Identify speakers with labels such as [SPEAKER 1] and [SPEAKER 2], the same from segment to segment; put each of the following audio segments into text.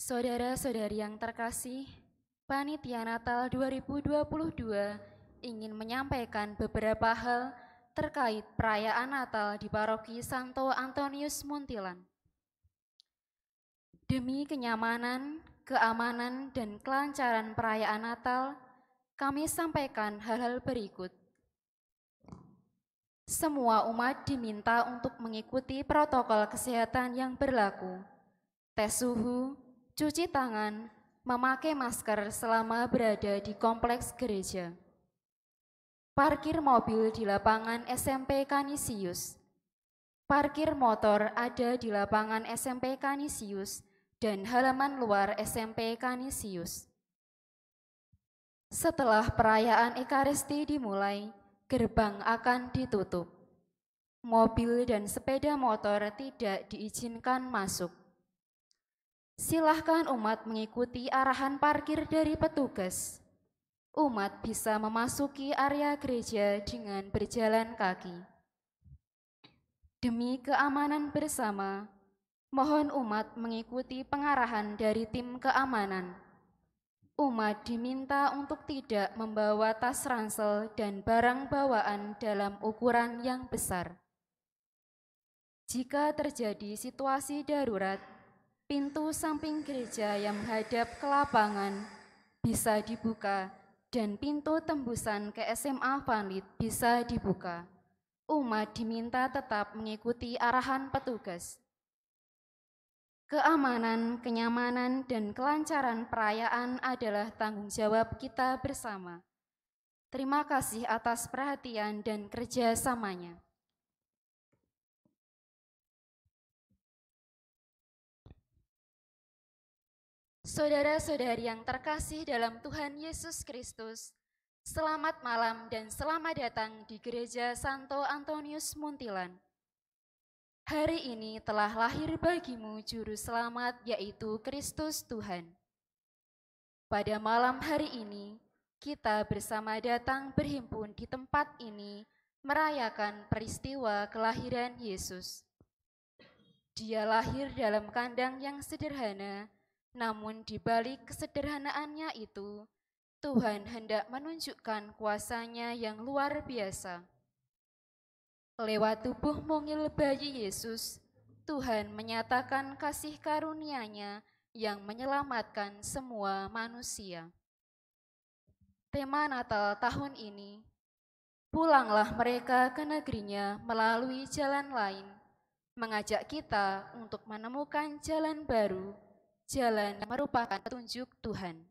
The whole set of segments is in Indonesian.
[SPEAKER 1] Saudara-saudari yang terkasih, Panitia Natal 2022 ingin menyampaikan beberapa hal terkait perayaan Natal di Paroki Santo Antonius Muntilan. Demi kenyamanan, keamanan, dan kelancaran perayaan Natal, kami sampaikan hal-hal berikut. Semua umat diminta untuk mengikuti protokol kesehatan yang berlaku. Tes suhu, cuci tangan, memakai masker selama berada di kompleks gereja. Parkir mobil di lapangan SMP Canisius. Parkir motor ada di lapangan SMP Canisius dan halaman luar SMP Canisius. Setelah perayaan Ekaristi dimulai, gerbang akan ditutup. Mobil dan sepeda motor tidak diizinkan masuk. Silahkan umat mengikuti arahan parkir dari petugas. Umat bisa memasuki area gereja dengan berjalan kaki. Demi keamanan bersama, mohon umat mengikuti pengarahan dari tim keamanan. Umat diminta untuk tidak membawa tas ransel dan barang bawaan dalam ukuran yang besar. Jika terjadi situasi darurat, pintu samping gereja yang menghadap ke lapangan bisa dibuka dan pintu tembusan ke SMA Vanlit bisa dibuka. Umat diminta tetap mengikuti arahan petugas. Keamanan, kenyamanan, dan kelancaran perayaan adalah tanggung jawab kita bersama. Terima kasih atas perhatian dan kerjasamanya. Saudara-saudari yang terkasih dalam Tuhan Yesus Kristus, selamat malam dan selamat datang di Gereja Santo Antonius Muntilan. Hari ini telah lahir bagimu Juru Selamat, yaitu Kristus Tuhan. Pada malam hari ini, kita bersama datang berhimpun di tempat ini merayakan peristiwa kelahiran Yesus. Dia lahir dalam kandang yang sederhana, namun di balik kesederhanaannya itu, Tuhan hendak menunjukkan kuasa-Nya yang luar biasa. Lewat tubuh mungil bayi Yesus, Tuhan menyatakan kasih karunia-Nya yang menyelamatkan semua manusia. Tema Natal tahun ini, pulanglah mereka ke negerinya melalui jalan lain, mengajak kita untuk menemukan jalan baru, jalan yang merupakan petunjuk Tuhan.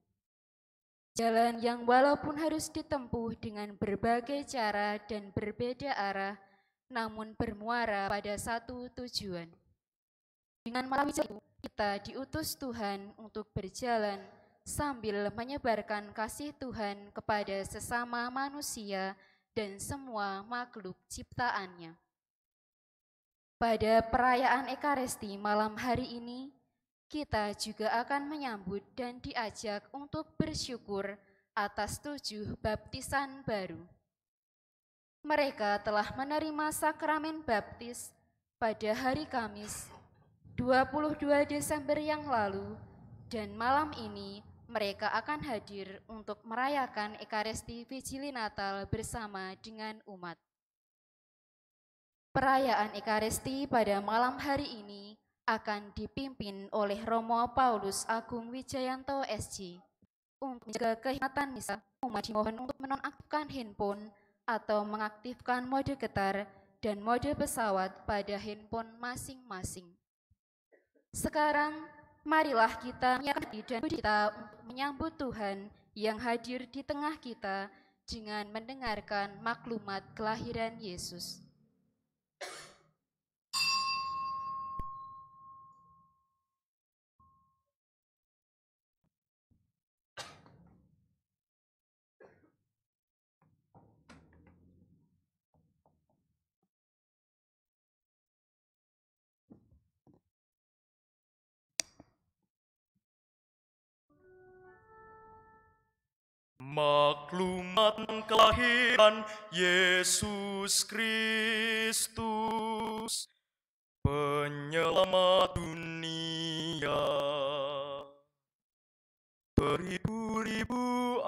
[SPEAKER 1] Jalan yang walaupun harus ditempuh dengan berbagai cara dan berbeda arah, namun bermuara pada satu tujuan. Dengan melalui jalan itu, kita diutus Tuhan untuk berjalan sambil menyebarkan kasih Tuhan kepada sesama manusia dan semua makhluk ciptaan-Nya. Pada perayaan Ekaristi malam hari ini, kita juga akan menyambut dan diajak untuk bersyukur atas 7 baptisan baru. Mereka telah menerima sakramen baptis pada hari Kamis 22 Desember yang lalu, dan malam ini mereka akan hadir untuk merayakan Ekaristi Vigili Natal bersama dengan umat. Perayaan Ekaristi pada malam hari ini akan dipimpin oleh Romo Paulus Agung Wijayanto SJ. Untuk menjaga kehormatan misa, umat dimohon untuk menonaktifkan handphone atau mengaktifkan mode getar dan mode pesawat pada handphone masing-masing. Sekarang, marilah kita menyatakan hati dan budi kita untuk menyambut Tuhan yang hadir di tengah kita dengan mendengarkan maklumat kelahiran Yesus.
[SPEAKER 2] Maklumat kelahiran Yesus Kristus, penyelamat dunia. beribu-ribu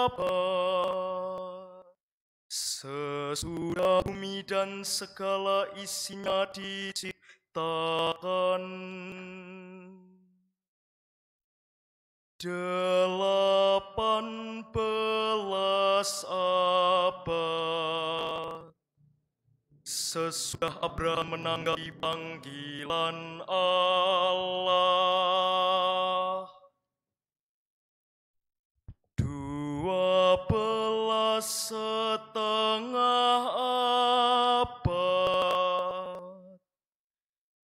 [SPEAKER 2] abad. Sesudah bumi dan segala isinya diciptakan, 18 abad. Sesudah Abraham menanggapi panggilan Allah, 12,5 abad.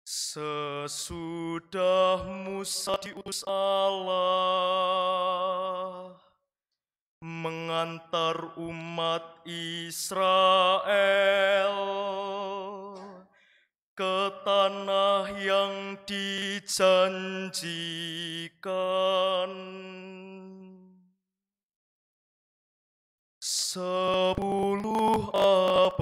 [SPEAKER 2] Sesudah Musa diutus Allah mengantar umat Israel ke tanah yang dijanjikan. 10 abad.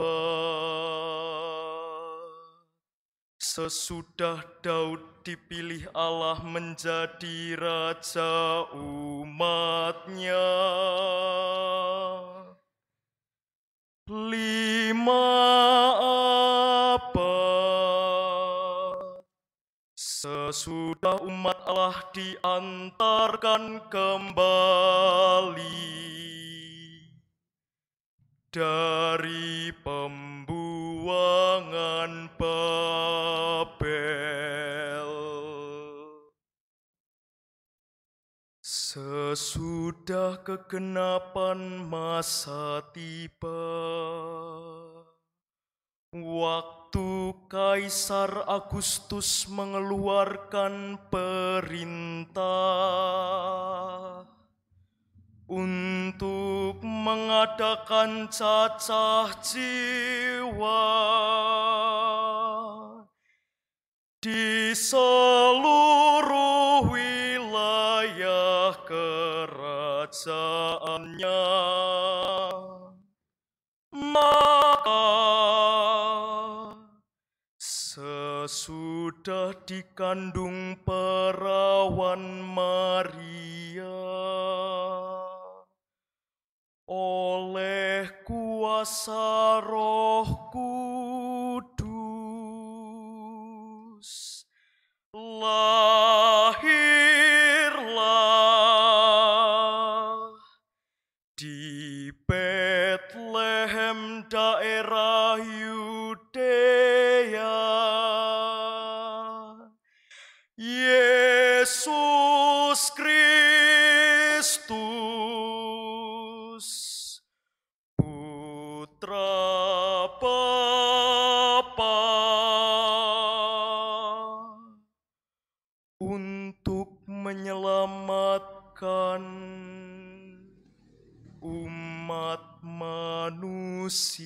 [SPEAKER 2] Sesudah Daud dipilih Allah menjadi raja umatnya, 5 abad. Sesudah umat Allah diantarkan kembali dari pembuangan Babel. Sesudah kegenapan masa tiba, waktu Kaisar Agustus mengeluarkan perintah untuk mengadakan cacah jiwa di seluruh wilayah kerajaannya, maka sesudah dikandung perawan Maria oleh kuasa Roh Kudus, lahirlah di Betlehem daerah Yudea Yesus Kristus, Putra Bapa, untuk menyelamatkan umat manusia.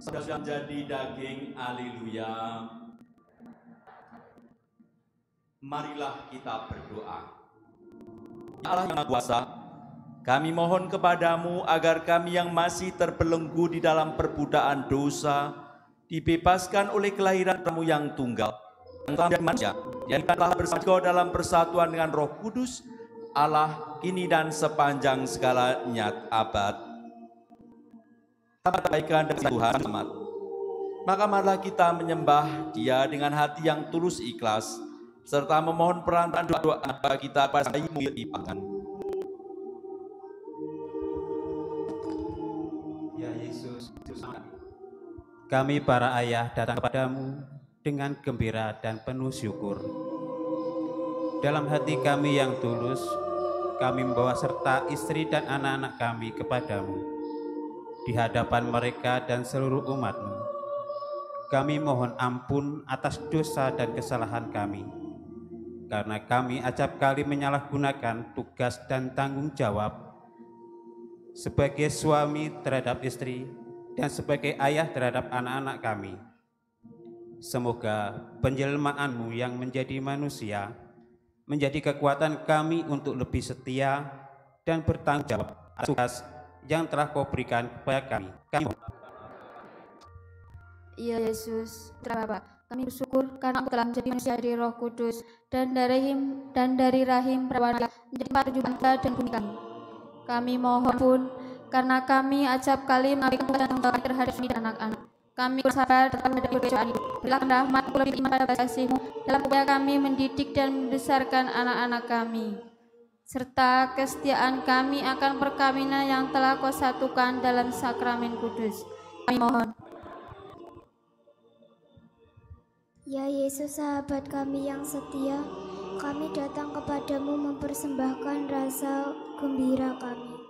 [SPEAKER 3] Sudah menjadi daging, haleluya. Marilah kita berdoa. Ya Allah yang Maha Kuasa, kami mohon kepadamu agar kami yang masih terbelenggu di dalam perbudakan dosa dibebaskan oleh kelahiran-Mu yang tunggal, yang telah menjadi manusia, yang telah bersatu dalam persatuan dengan Roh Kudus, Allah kini dan sepanjang segala nyat abad. Kebaikan dari Tuhan amat. Maka marilah kita menyembah Dia dengan hati yang tulus ikhlas, serta memohon perantaraan doa kita pada Sang-Mu dipangan.
[SPEAKER 4] Ya Yesus, kami para ayah datang kepadamu dengan gembira dan penuh syukur. Dalam hati kami yang tulus, kami membawa serta istri dan anak-anak kami kepadamu. Di hadapan mereka dan seluruh umat-Mu, kami mohon ampun atas dosa dan kesalahan kami, karena kami acap kali menyalahgunakan tugas dan tanggung jawab sebagai suami terhadap istri dan sebagai ayah terhadap anak-anak kami. Semoga penjelmaan-Mu yang menjadi manusia menjadi kekuatan kami untuk lebih setia dan bertanggung jawab atas tugas yang telah Kau berikan kepada kami.
[SPEAKER 5] Ya Yesus, Bapa, kami bersyukur karena Engkau telah menjadi manusia dari Roh Kudus dan dari rahim perawan menjadi perjumpaan dan bumi kami. Kami mohon pun karena kami acap kali mengabaikan tugas dan tanggung jawab terhadap suami dan anak-anak. Kami bersabar dalam menghadapi perbedaan itu. Berilah rahmat lebih iman pada kasih-Mu dalam upaya kami mendidik dan membesarkan anak-anak kami, serta kesetiaan kami akan perkawinan yang telah Kau satukan dalam sakramen kudus. Kami mohon.
[SPEAKER 6] Ya Yesus, sahabat kami yang setia, kami datang kepadamu mempersembahkan rasa gembira kami,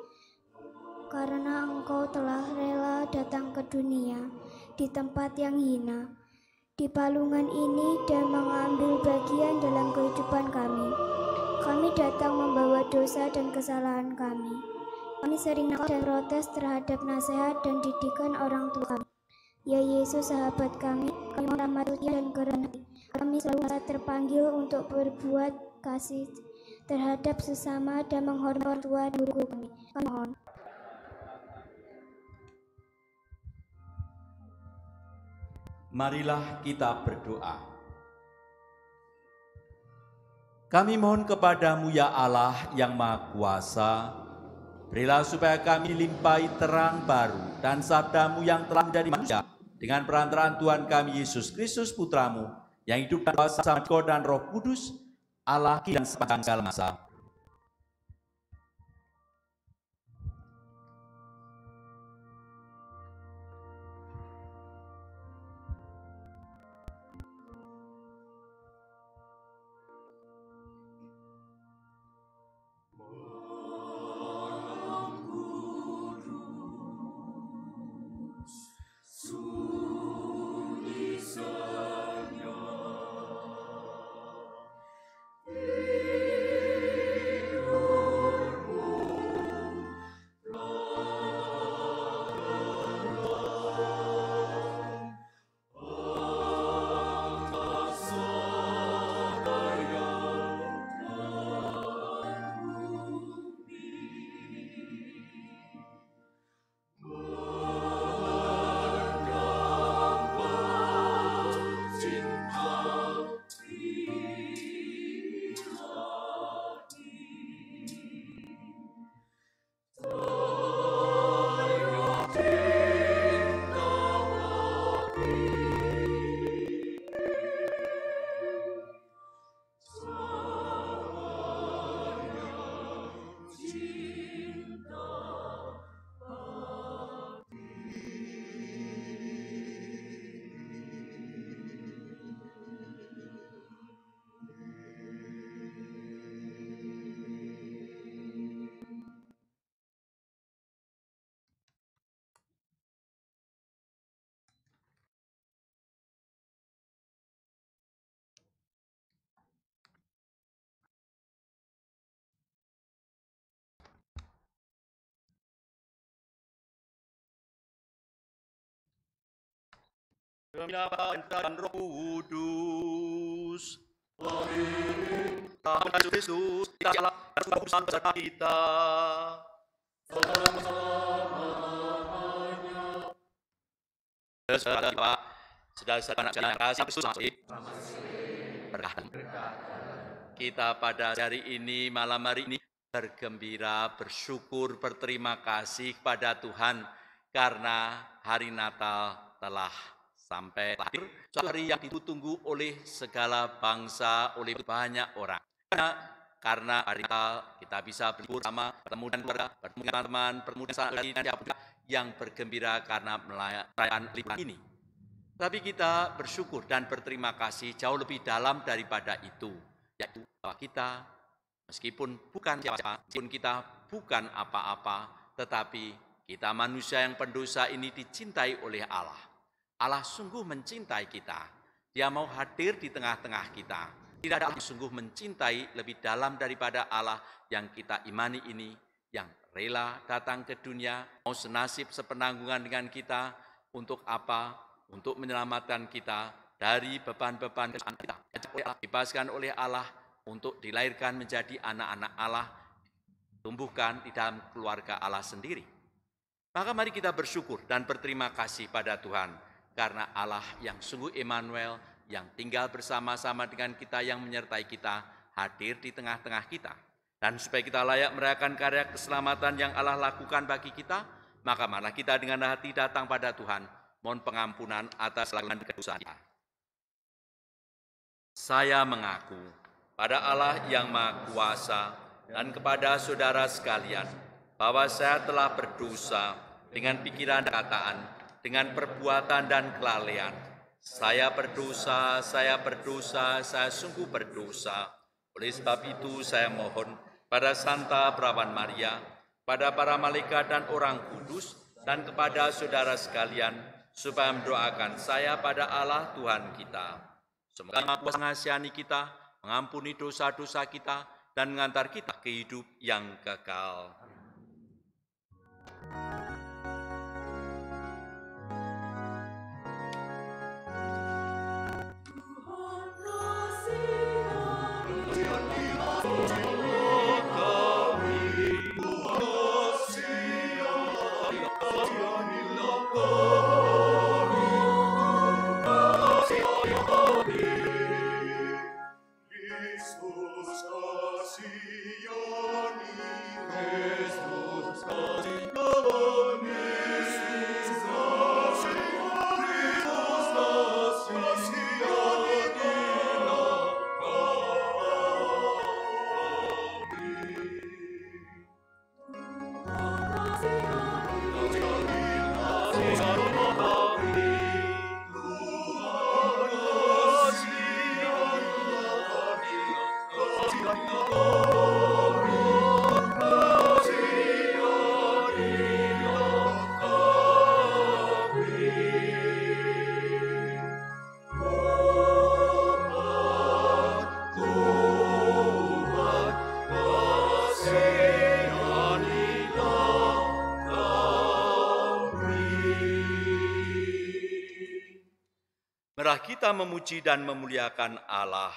[SPEAKER 6] karena Engkau telah rela datang ke dunia di tempat yang hina, di palungan ini dan mengambil bagian dalam kehidupan kami. Kami datang membawa dosa dan kesalahan kami. Kami sering nakal dan protes terhadap nasihat dan didikan orang tua kami. Ya Yesus, sahabat kami mohon rahmat-Mu dan kerendahan. Kami selalu merasa terpanggil untuk berbuat kasih terhadap sesama dan menghormati orang tua dan guru kami. Kami mohon.
[SPEAKER 3] Marilah kita berdoa. Kami mohon kepadamu ya Allah yang Maha Kuasa, Berilah supaya kami limpahi terang baru dan sabdamu yang telah menjadi manusia dengan perantaraan Tuhan kami Yesus Kristus Putramu yang hidup dan kuasa sama Engkau dan Roh Kudus, Allah dan sepanjang segala masa.
[SPEAKER 2] Demi Bapa dan Roh Kudus. Amin. Tuhan Yesus Kristus, kita Allah dan Tuhan Kudus beserta kita. Saudara Bapak, saudara-saudara anak yang kasih Kristus masih berkah. Kita pada hari ini, malam hari ini, bergembira, bersyukur, berterima kasih kepada Tuhan karena hari Natal telah sampai lahir, suatu hari yang ditunggu oleh segala bangsa, oleh banyak orang. Karena hari Natal kita bisa berlibur sama, bertemu dengan keluarga, bertemu dengan teman, bertemu dengan saudara dan siapa yang bergembira karena merayakan liburan ini. Tapi kita bersyukur dan berterima kasih jauh lebih dalam daripada itu, yaitu bahwa kita meskipun bukan siapa-siapa, meskipun kita bukan apa-apa, tetapi kita manusia yang pendosa ini dicintai oleh Allah. Allah sungguh mencintai kita. Dia mau hadir di tengah-tengah kita. Tidak ada yang sungguh mencintai lebih dalam daripada Allah yang kita imani ini, yang rela datang ke dunia, mau senasib sepenanggungan dengan kita. Untuk apa? Untuk menyelamatkan kita dari beban-beban kesalahan kita. Dibebaskan oleh Allah untuk dilahirkan menjadi anak-anak Allah, tumbuhkan di dalam keluarga Allah sendiri. Maka mari kita bersyukur dan berterima kasih pada Tuhan, karena Allah yang sungguh Immanuel, yang tinggal bersama-sama dengan kita, yang menyertai kita, hadir di tengah-tengah kita. Dan supaya kita layak merayakan karya keselamatan yang Allah lakukan bagi kita, maka marilah kita dengan hati datang pada Tuhan, mohon pengampunan atas kesalahan dosa kita. Saya mengaku pada Allah yang Maha Kuasa dan kepada saudara sekalian, bahwa saya telah berdosa dengan pikiran dan perkataan, dengan perbuatan dan kelalaian. Saya berdosa, saya sungguh berdosa. Oleh sebab itu saya mohon pada Santa Perawan Maria, pada para malaikat dan orang kudus, dan kepada saudara sekalian, supaya mendoakan saya pada Allah Tuhan kita. Semoga Maha Kuasa mengasihani kita, mengampuni dosa-dosa kita, dan mengantar kita ke hidup yang kekal. Kristus kasihani Marilah kita memuji dan memuliakan Allah.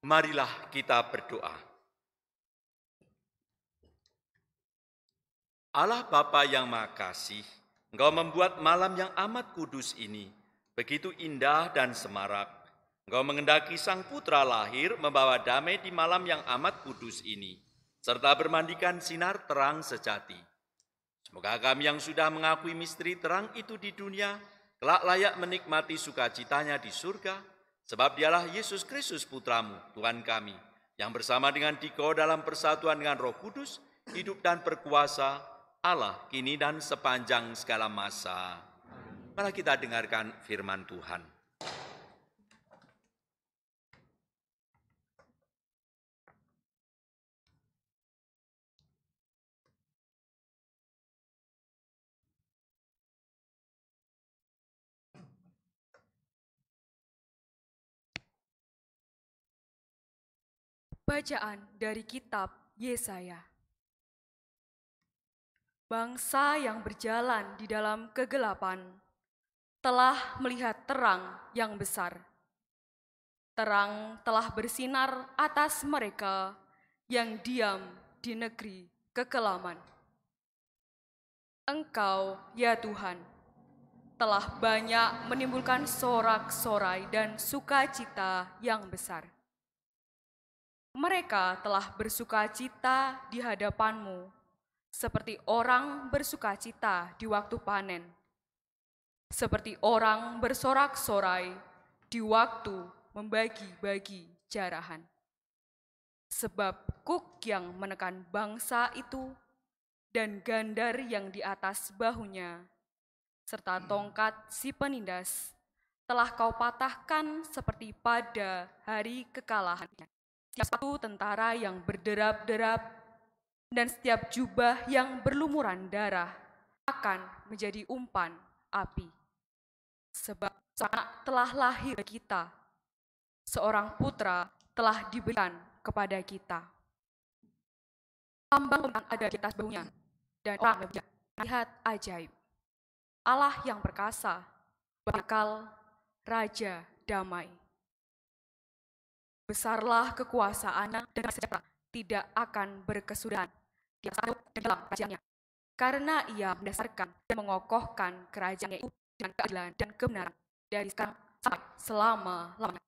[SPEAKER 2] Marilah kita berdoa. Allah Bapa yang Maha Kasih, Engkau membuat malam yang amat kudus ini begitu indah dan semarak. Engkau mengendaki Sang Putra lahir membawa damai di malam yang amat kudus ini, serta bermandikan sinar terang sejati. Semoga kami yang sudah mengakui misteri terang itu di dunia, kelak layak menikmati sukacitanya di surga, sebab Dialah Yesus Kristus Putramu, Tuhan kami, yang bersama dengan Dikau dalam persatuan dengan Roh Kudus, hidup dan berkuasa, Allah kini dan sepanjang segala masa. Mari kita dengarkan firman Tuhan.
[SPEAKER 7] Bacaan dari kitab Yesaya. Bangsa yang berjalan di dalam kegelapan telah melihat terang yang besar. Terang telah bersinar atas mereka yang diam di negeri kekelaman. Engkau, ya Tuhan, telah banyak menimbulkan sorak-sorai dan sukacita yang besar. Mereka telah bersukacita di hadapan-Mu, seperti orang bersukacita di waktu panen, seperti orang bersorak-sorai di waktu membagi-bagi jarahan. Sebab kuk yang menekan bangsa itu dan gandar yang di atas bahunya, serta tongkat si penindas, telah Kau patahkan seperti pada hari kekalahannya. Setiap tentara yang berderap-derap dan setiap jubah yang berlumuran darah akan menjadi umpan api. Sebab seorang anak telah lahir bagi kita, seorang putra telah diberikan kepada kita. Lambang kemenangan ada di atas bahunya, dan orang yang melihat ajaib. Allah yang perkasa, bakal Raja damai. Besarlah kekuasaannya dan sejahtera tidak akan berkesudahan di atas dan dalam kerajaannya, karena ia mendasarkan dan mengokohkan kerajaannya itu dengan keadilan dan kebenaran dari sekarang sampai selama-lamanya.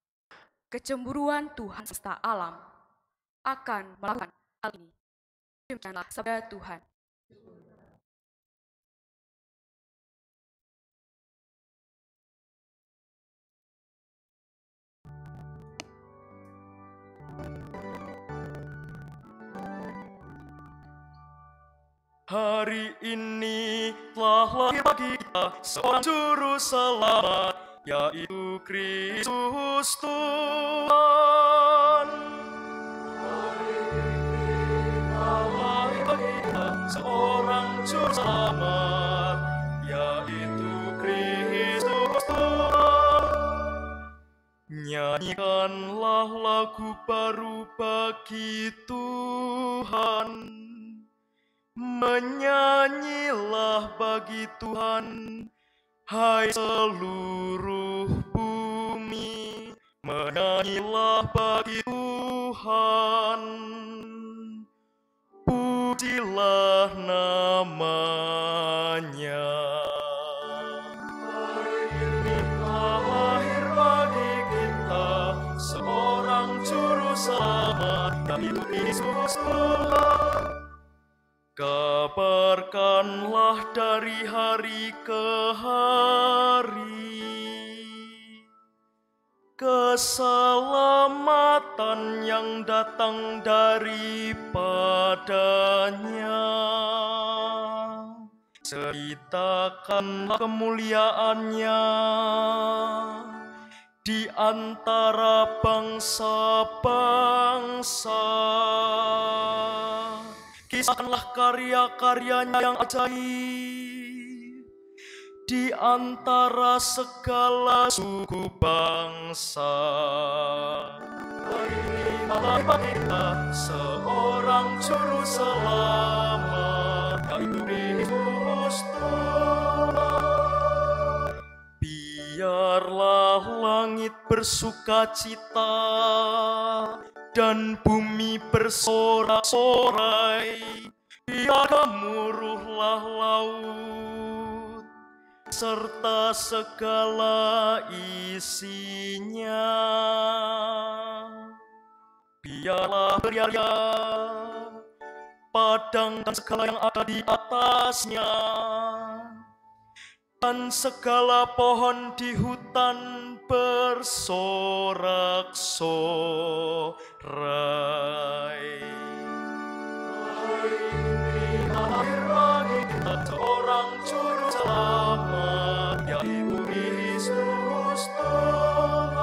[SPEAKER 7] Kecemburuan Tuhan semesta alam akan melakukan hal ini. Demikianlah sabda Tuhan.
[SPEAKER 8] Hari ini telah lahir bagi kita seorang juru selamat, yaitu Kristus Tuhan. Hari ini telah lahir bagi kita seorang juru selamat, yaitu Kristus Tuhan. Nyanyikanlah lagu baru bagi Tuhan. Menyanyilah bagi Tuhan, hai seluruh bumi. Menyanyilah bagi Tuhan, pujilah namanya. Hari ini telah lahir bagi kita seorang juru selamat, yaitu Kristus Tuhan. Kabarkanlah dari hari ke hari keselamatan yang datang daripadanya. Ceritakanlah kemuliaannya di antara bangsa-bangsa. Kisahkanlah karya-karyanya yang ajaib di antara segala suku bangsa. Hari ini Allah kita seorang juru selamat, yaitu Kristus Tuhan. Biarlah langit bersukacita dan bumi bersorak-sorai, biar gemuruhlah laut serta segala isinya. Biarlah beria padang dan segala yang ada di atasnya, dan segala pohon di hutan bersorak-sorai. Hari ini lahir bagi kita seorang juru selamat, yaitu Kristus Tuhan.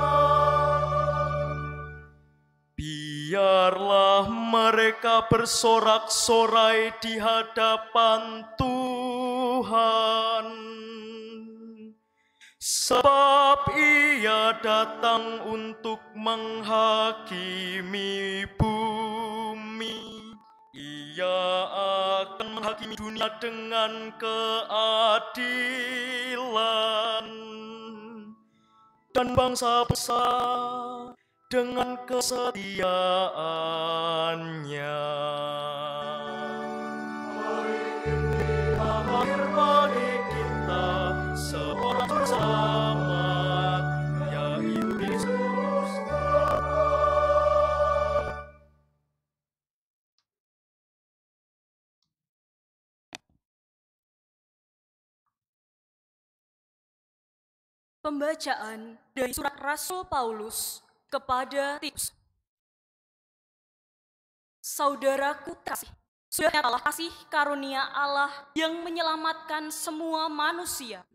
[SPEAKER 8] Biarlah mereka bersorak-sorai di hadapan Tuhan, sebab Ia datang untuk menghakimi bumi. Ia akan menghakimi dunia dengan keadilan dan bangsa-bangsa dengan kesetiaannya. Hari ini lahir bagi kita seorang juru selamat, yaitu Kristus Tuhan.
[SPEAKER 9] Pembacaan dari surat Rasul Paulus kepada Timotius. Saudaraku kasih, sudah nyatalah kasih karunia Allah yang menyelamatkan semua manusia.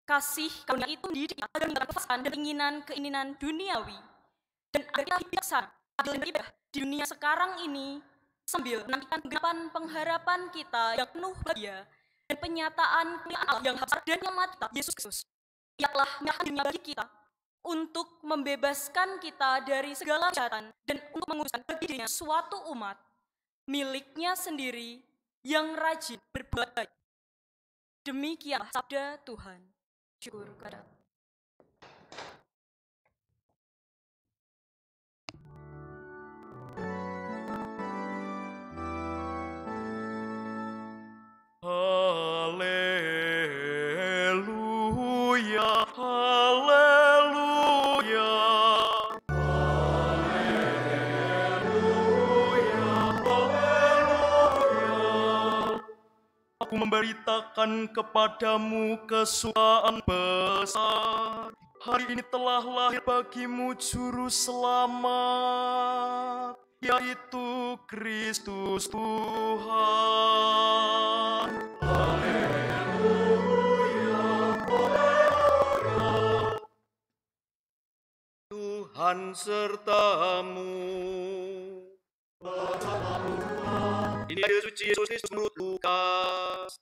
[SPEAKER 9] Kasih karunia itu mendidik agar meninggalkan kefasikan dan keinginan duniawi, dan agar kita bijaksana, adil dan beribadah di dunia sekarang ini, sambil menantikan penggenapan pengharapan kita yang penuh bahagia dan penyataan kemuliaan Allah yang besar dan nyelamat kita, Yesus Kristus. Ia telah menyerahkan dirinya bagi kita untuk membebaskan kita dari segala kejahatan dan untuk menguruskan bagi dirinya suatu umat miliknya sendiri yang rajin berbuat baik. Demikianlah sabda Tuhan. Syukur kepada Allah.
[SPEAKER 8] Haleluya, haleluya. Haleluya, haleluya. Aku memberitakan kepadamu kesukaan besar. Hari ini telah lahir bagimu juru selamat, yaitu Kristus Tuhan. Haleluya, haleluya.
[SPEAKER 2] Tuhan sertamu. Ini Yesus suci Yesus Kristus menurut Lukas.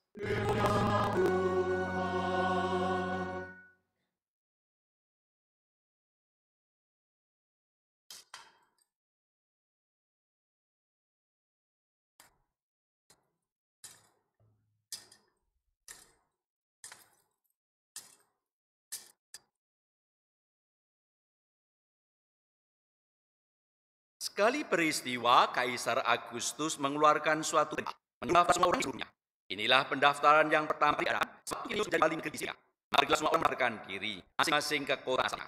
[SPEAKER 2] Sekali peristiwa, Kaisar Agustus mengeluarkan suatu mendaftar semua orang di seluruhnya. Inilah pendaftaran yang pertama diadakan, sebab ini menjadi paling kecil. Marilah semua orang menawarkan diri, masing-masing ke kota sana.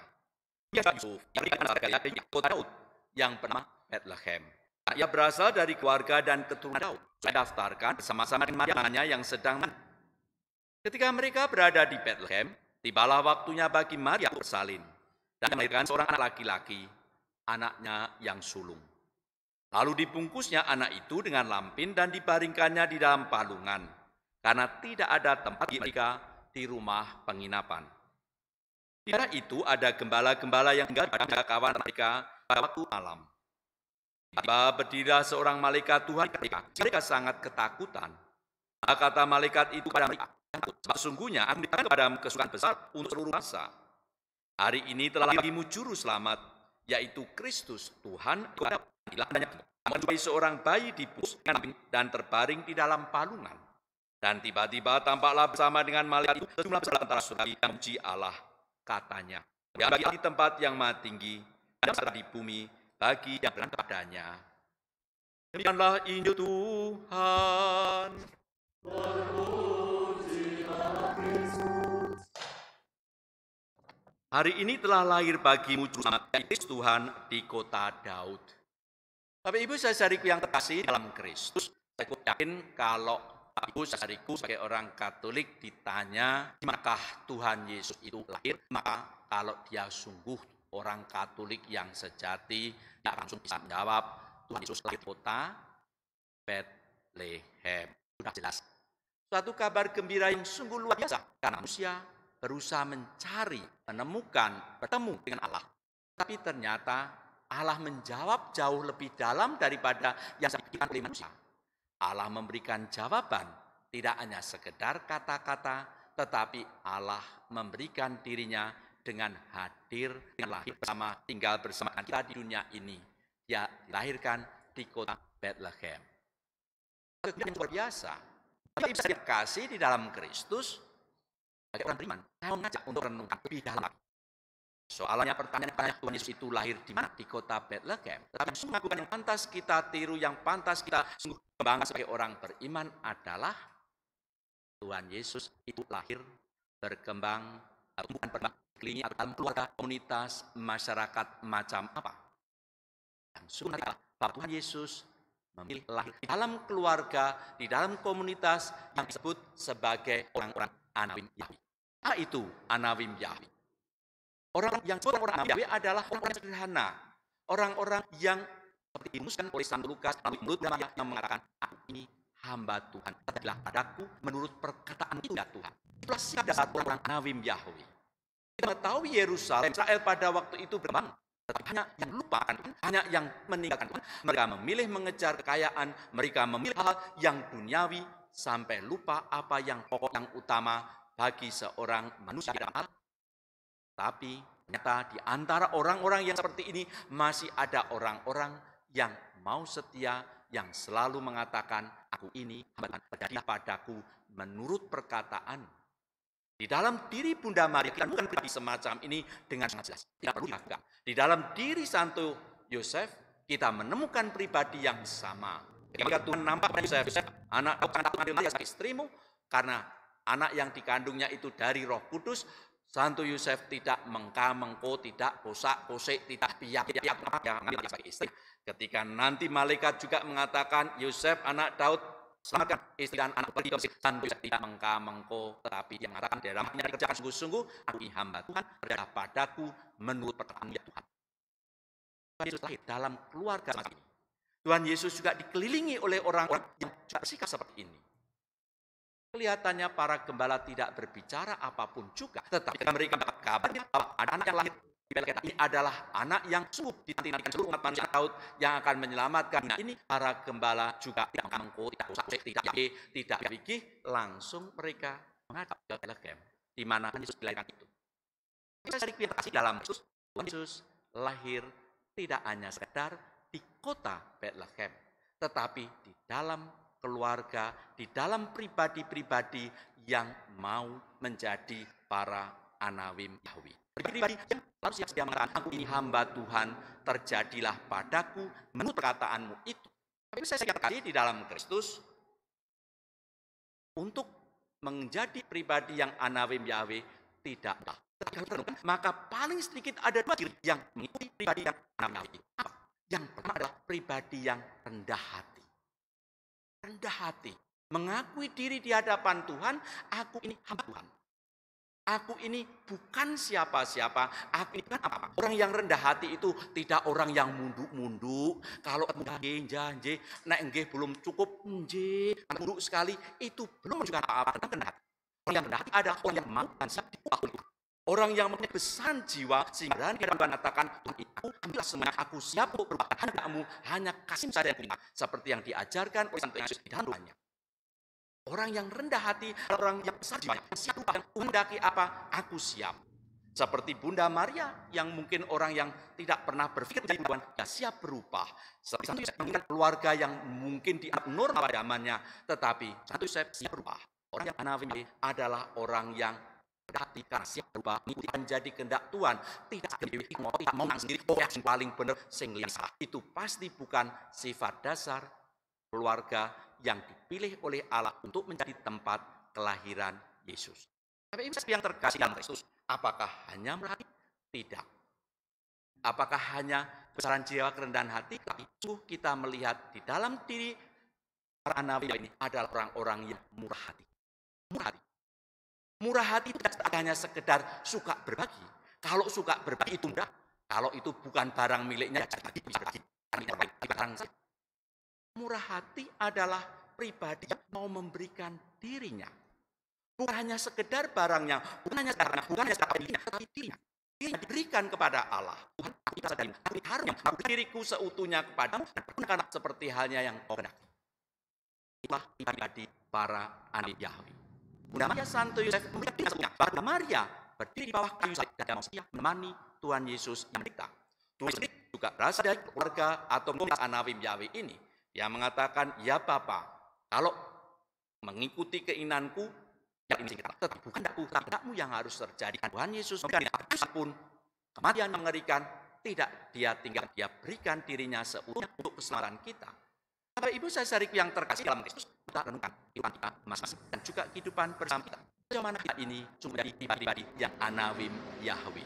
[SPEAKER 2] Ia Yusuf, yang berikan Galilea, kota Daud, yang bernama Bethlehem. Ia berasal dari keluarga dan keturunan Daud. Saya daftarkan bersama-sama dengan Maria yang sedang mandi. Ketika mereka berada di Bethlehem, tibalah waktunya bagi Maria bersalin dan melahirkan seorang anak laki-laki, anaknya yang sulung. Lalu dibungkusnya anak itu dengan lampin dan dibaringkannya di dalam palungan, karena tidak ada tempat bagi mereka di rumah penginapan. Di daerah itu ada gembala-gembala yang tinggal pada kawan mereka pada waktu malam. Tiba berdirilah seorang malaikat Tuhan mereka sangat ketakutan. Maka kata malaikat itu pada mereka, sebab sesungguhnya aku memberikan kepadamu kesukaan besar untuk seluruh bangsa. Hari ini telah bagimu juru selamat, yaitu Kristus Tuhan. Inilah adanya menjumpai seorang bayi dibungkus dan terbaring di dalam palungan. Dan tiba-tiba tampaklah bersama dengan malaikat itu sejumlah besar antara surgawi yang memuji Allah, katanya, bagi di tempat yang maha tinggi dan di bumi bagi yang berkenan kepadanya. Demikianlah Injil Tuhan. Hari ini telah lahir bagimu juru selamat, Kristus Tuhan di kota Daud. Bapak Ibu saudariku yang terkasih dalam Kristus, saya yakin kalau Bapak Ibu saudariku sebagai orang Katolik ditanya di manakah Tuhan Yesus itu lahir, maka kalau dia sungguh orang Katolik yang sejati, dia langsung bisa menjawab Tuhan Yesus lahir di kota Bethlehem. Sudah jelas. Suatu kabar gembira yang sungguh luar biasa karena manusia berusaha mencari, menemukan, bertemu dengan Allah. Tapi ternyata Allah menjawab jauh lebih dalam daripada yang dipikirkan oleh manusia. Allah memberikan jawaban, tidak hanya sekedar kata-kata, tetapi Allah memberikan dirinya dengan hadir, dengan lahir bersama, tinggal bersama kita di dunia ini. Dia dilahirkan di kota Bethlehem. Yang luar biasa. Bagi ibu saya kasih di dalam Kristus, bagi orang beriman, saya mengajak untuk renungkan lebih dalam. Soalnya pertanyaan Tuhan Yesus itu lahir di mana? Di kota Bethlehem. Tetapi yang sungguh yang pantas kita tiru, yang pantas kita sungguh kembangkan sebagai orang beriman adalah Tuhan Yesus itu lahir, berkembang, bukan berkeliling atau dalam keluarga, komunitas, masyarakat macam apa. Yang sungguh adalah bahwa Tuhan Yesus memilih lahir di dalam keluarga, di dalam komunitas yang disebut sebagai orang-orang Anawim Yahwi. Apa itu Anawim Yahwi? Orang yang disebut orang Anawim Yahwi adalah orang-orang yang sederhana, orang-orang yang seperti dirumuskan oleh Santo Lukas melalui mulut Maria yang mengatakan, aku ini hamba Tuhan, katakanlah padaku menurut perkataan itu ya Tuhan. Itulah sikap dasar orang-orang Anawim Yahwi. Kita mengetahui Yerusalem, Israel pada waktu itu berkembang, tetapi hanya yang lupakan Tuhan, hanya yang meninggalkan Tuhan. Mereka memilih mengejar kekayaan, mereka memilih hal yang duniawi, sampai lupa apa yang pokok, yang utama bagi seorang manusia dalam Allah, Tapi ternyata di antara orang-orang yang seperti ini masih ada orang-orang yang mau setia, yang selalu mengatakan, aku ini hamba Tuhan, terjadilah padaku menurut perkataan. Di dalam diri Bunda Maria kita bukan pribadi semacam ini dengan sangat jelas. Tidak perlu diragukan. Di dalam diri Santo Yosef kita menemukan pribadi yang sama. Ketika Tuhan nampak pada Yosef, anak kau sangat mengambil Maria sebagai istrimu, karena anak yang dikandungnya itu dari Roh Kudus. Santo Yosef tidak mengka-mengko, tidak kosak-kosek, tidak piap-piap, mengambil Maria sebagai istri. Ketika nanti malaikat juga mengatakan, Yosef anak Daud, selamatkan istri dan anak pergi ke Mesir. Santo Yosef tidak mengka-mengko, tetapi yang mengatakan dalam hatinya dikerjakan sungguh-sungguh, aku ini hamba Tuhan, terjadilah padaku menurut perkataan ya Tuhan. Tuhan Yesus lahir dalam keluarga semacam ini. Tuhan Yesus juga dikelilingi oleh orang-orang yang juga bersikap seperti ini. Kelihatannya para gembala tidak berbicara apapun juga, tetapi mereka mendapat kabarnya bahwa ada anak yang lahir di Betlehem. Ini adalah anak yang sungguh dinantikan seluruh umat manusia Daud yang akan menyelamatkan. Nah, ini para gembala juga tidak mengko, tidak usah, tidak pikir, langsung mereka menghadap ke Betlehem, di mana Yesus dilahirkan itu. Saya cari kasih dalam Yesus. Tuhan Yesus lahir tidak hanya sekedar di kota Betlehem, tetapi di dalam keluarga, di dalam pribadi-pribadi yang mau menjadi para Anawim Yahwi. Pribadi yang lalu siap sedia mengatakan, aku ini hamba Tuhan, terjadilah padaku menurut perkataanmu itu. Tapi saya katakan di dalam Kristus, untuk menjadi pribadi yang Anawim Yahwi tidak mudah. Maka paling sedikit ada dua ciri yang mengikuti pribadi yang Anawim Yahwi. Apa? Yang pertama adalah pribadi yang rendah hati. Rendah hati, mengakui diri di hadapan Tuhan, aku ini hamba Tuhan. Aku ini bukan siapa-siapa, aku ini bukan apa-apa. Orang yang rendah hati itu tidak orang yang munduk-munduk. Kalau janji, nek nggih belum cukup, munduk sekali, itu belum menunjukkan apa-apa tentang rendah hati. Orang yang rendah hati adalah orang yang mau dan siap diubah oleh Tuhan. Orang yang mempunyai besaran jiwa sehingga berani Tuhan katakan, Tuhan aku ambillah semuanya, aku siap untuk berubah hendak-Mu, hanya kasih saja yang punya, seperti yang diajarkan oleh Santo Yesus di dalam doanya. Orang yang rendah hati adalah orang yang besar jiwa, yang siap berubah, hendaki apa, aku siap. Seperti Bunda Maria yang mungkin orang yang tidak pernah berpikir menjadi perempuan, ya siap berubah. Seperti Santo Yosef mengingat keluarga yang mungkin dianggap normal pada zamannya, tetapi Santo Yosef siap berubah. Orang yang Anawim adalah orang yang hati karena siap berubah mengikuti menjadi kehendak Tuhan, tidak mau sendiri, yang paling benar sing salah. Itu pasti bukan sifat dasar keluarga yang dipilih oleh Allah untuk menjadi tempat kelahiran Yesus. Tapi ibu yang terkasih dalam Kristus, apakah hanya merhati? Tidak. Apakah hanya kebesaran jiwa, kerendahan hati? Tapi kita melihat di dalam diri para Anawim ini adalah orang-orang yang murah hati. Murah hati. Murah hati itu tidak hanya sekedar suka berbagi. Kalau suka berbagi itu mudah. Kalau itu bukan barang miliknya, jadi bisa berbagi. Murah hati adalah pribadi yang mau memberikan dirinya. Bukan hanya sekedar barangnya, bukan hanya sekedar dirinya, tetapi dirinya. Dirinya diberikan kepada Allah. Tuhan, aku harus aku diriku seutuhnya kepadamu dan pergunakan seperti halnya yang kau kehendaki. Itulah pribadi para Anawim Yahwi. Bunda Maria Santo Yosef memberikan diri seutuhnya. Bunda Maria berdiri di bawah kayu salib dan manusia menemani Tuhan Yesus yang menderita. Tuhan Yesus juga berasal dari keluarga atau komunitas Anawim Yahwi ini. Yang mengatakan, ya Bapa, kalau mengikuti keinginanku, ya ini tetapi bukan kehendakmu yang harus terjadi. Tuhan Yesus pun kematian mengerikan, tidak dia tinggal, dia berikan dirinya seutuhnya untuk keselamatan kita. Bapak Ibu saya saudariku yang terkasih dalam Kristus, kita renungkan kehidupan kita masing-masing dan juga kehidupan bersama kita. Sejauh mana kita ini sungguh dari pribadi yang Anawim Yahwi.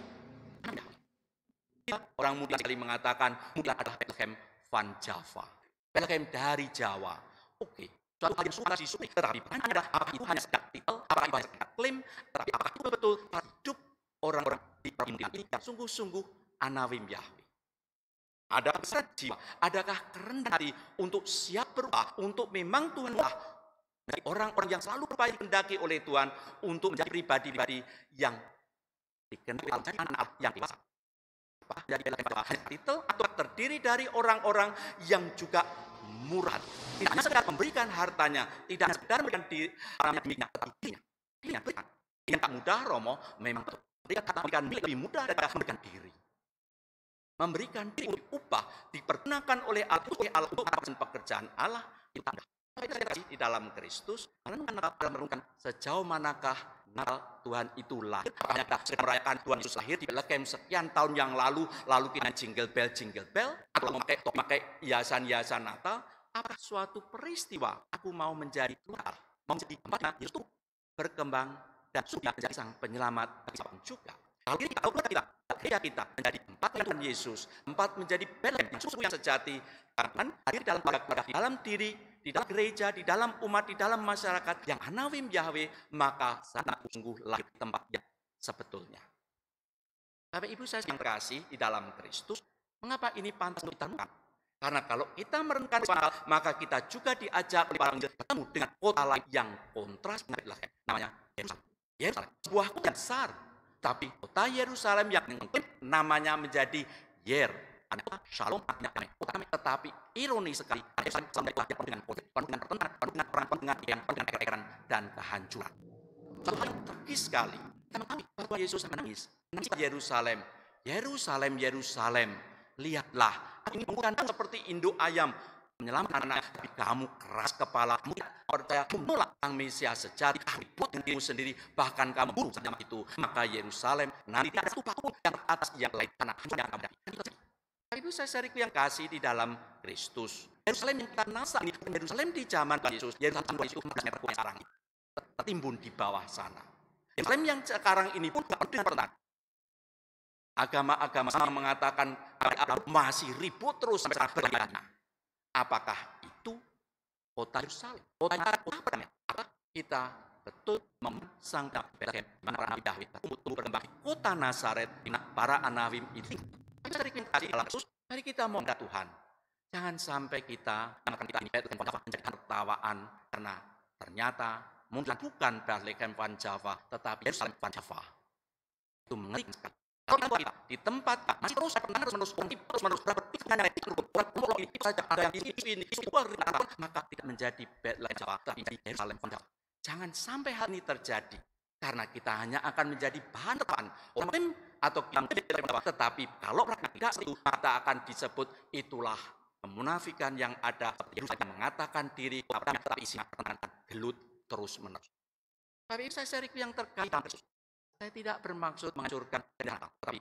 [SPEAKER 2] Orang muda sekali mengatakan, muda adalah Betlehem van Java. Betlehem dari Jawa. Oke, suatu hal yang sulit, tetapi bukan adalah apa itu hanya sekedar titel, apa itu hanya sekedar klaim, tetapi apa itu betul hidup orang-orang di perpindahan ini yang sungguh-sungguh Anawim Yahwi. Ada kebesaran jiwa, adakah kerendahan hati untuk siap berubah, untuk memang Tuhan Allah dari orang-orang yang selalu berupaya dikehendaki oleh Tuhan untuk menjadi pribadi-pribadi yang dikehendaki menjadi anak yang dewasa. Jadi hanya titel atau terdiri dari orang-orang yang juga murah. Tidak hanya sekedar memberikan hartanya, tidak hanya sekedar memberikan dirinya, tetapi dirinya berikan. Yang tak mudah, Romo, memang betul. Dia kata memberikan milik lebih mudah daripada memberikan diri. Memberikan diri untuk upah dipergunakan oleh Allah untuk pekerjaan Allah itu tanda. Di dalam Kristus, merenungkan sejauh manakah Tuhan itu lahir. Apakah kita merayakan Tuhan Yesus lahir di Bethlehem sekian tahun yang lalu kita jingle bell, atau memakai hiasan-hiasan Natal. Apakah suatu peristiwa aku mau menjadi Tuhan, mau menjadi tempatnya Yesus itu berkembang dan sudah menjadi sang penyelamat bagi siapapun juga. Kalau gereja kita menjadi tempat Tuhan Yesus, tempat menjadi Bethlehem yang sungguh yang sejati, karena hadir dalam keluarga, di dalam diri, di dalam gereja, di dalam umat, di dalam masyarakat yang Hanawim Yahweh, maka sana sungguh lahir tempat yang sebetulnya. Bapak Ibu saya yang terkasih di dalam Kristus, mengapa ini pantas untuk kita renungkan? Karena kalau kita merenungkan soal, maka kita juga diajak oleh para injil bertemu dengan kota lain yang kontras dengan Bethlehem, namanya Yerusalem, sebuah kota yang besar. Tapi kota Yerusalem yang namanya menjadi Yer, adalah Shalom, kota. Tetapi ironi sekali, Yerusalem sampai lahir dengan pertentangan, dengan perang, dan kehancuran. Satu hal yang tragis sekali. Kita mengetahui bahwa Yesus menangis Yerusalem, Yerusalem, Yerusalem. Lihatlah, ini bukan seperti induk ayam menyelamatkan anak, tapi kamu keras kepala, kamu tidak percaya, menolak sang Mesias sejati, kamu buat dengan dirimu sendiri, bahkan kamu bunuh sama itu. Maka Yerusalem nanti tidak ada satu pun yang atas yang lain karena hanya kamu. Ibu saya saudariku yang kasih di dalam Kristus, Yerusalem yang kita nasa ini bukan Yerusalem di zaman Yesus, Yerusalem itu sekarang tertimbun di bawah sana. Yerusalem yang sekarang ini pun tidak dengan pertentangan. Agama-agama sama mengatakan masih ribut terus sampai sekarang berlangsung. Apakah itu kota Yerusalem? Kota apa? Apa kita betul memasang Bethlehem di mana para nabi Daud tumbuh berkembang? Kota Nazaret di mana para Anawim itu. Mari kita mohon kepada Tuhan. Jangan sampai kita ini menjadi tertawaan karena ternyata mungkin bukan Bethlehem Van Java, tetapi Yerusalem Van Java. Itu mengerikan sekali. Kalau kita di tempat masih terus maka tidak menjadi Bethlehem Java, tapi menjadi Yerusalem Van Java. Jangan sampai hal ini terjadi, karena kita hanya akan menjadi bahan terbang orang atau kita, tetapi kalau tidak itu maka akan disebut itulah kemunafikan yang ada yang mengatakan diri tapi isinya gelut terus menerus. Tapi saya seriku yang terkait saya tidak bermaksud menghancurkan tapi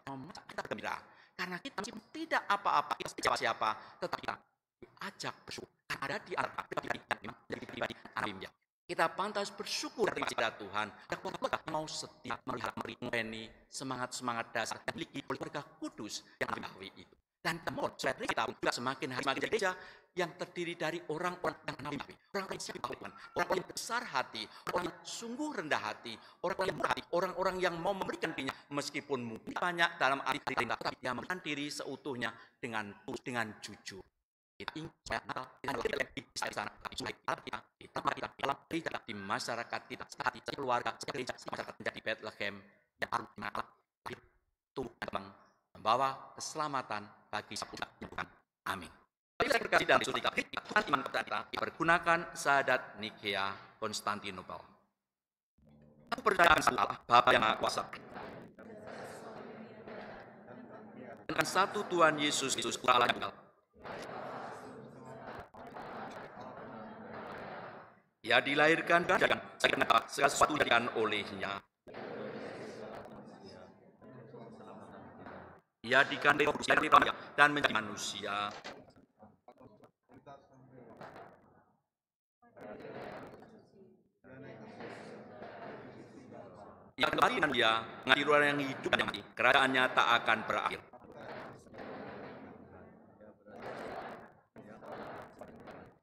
[SPEAKER 2] kita bergembira karena kita tidak apa-apa siapa tetapi kita diajak bersyukur ada di antara pribadi Anawim Yahweh. Kita pantas bersyukur kepada Tuhan yang mau setia melihat merini semangat dasar yang dimiliki oleh keluarga kudus yang Yahweh itu. Dan temuan kita juga semakin hari semakin gereja yang terdiri dari orang-orang yang Anawim Yahweh, orang-orang yang siap Tuhan, orang-orang yang besar hati, orang yang sungguh rendah hati, orang-orang yang murah hati, orang-orang yang mau memberikan dirinya meskipun mungkin banyak dalam arti rendah, tapi dia memberikan diri seutuhnya dengan tulus, dengan jujur. Kita ingin supaya Natal di sana, di tempat kita, dalam gereja, di masyarakat kita, di keluarga, gereja, masyarakat menjadi Bethlehem yang baru di mana tumbuh kembang, membawa keselamatan bagi semua Tuhan. Amin. Saya berkasih dalam Yesus Tuhan iman kepada kita pergunakan syahadat Nikea Konstantinopel. Aku percaya pada Allah Bapa yang Maha Kuasa, dengan satu Tuhan Yesus Kristus Allah yang tunggal. Ia dilahirkan dan segala sesuatu dijadikan olehnya. Ia digandeng dan menjadi manusia. Ia kembali dan dia menjadi ruang yang hidup dan mati. Kerajaannya tak akan berakhir.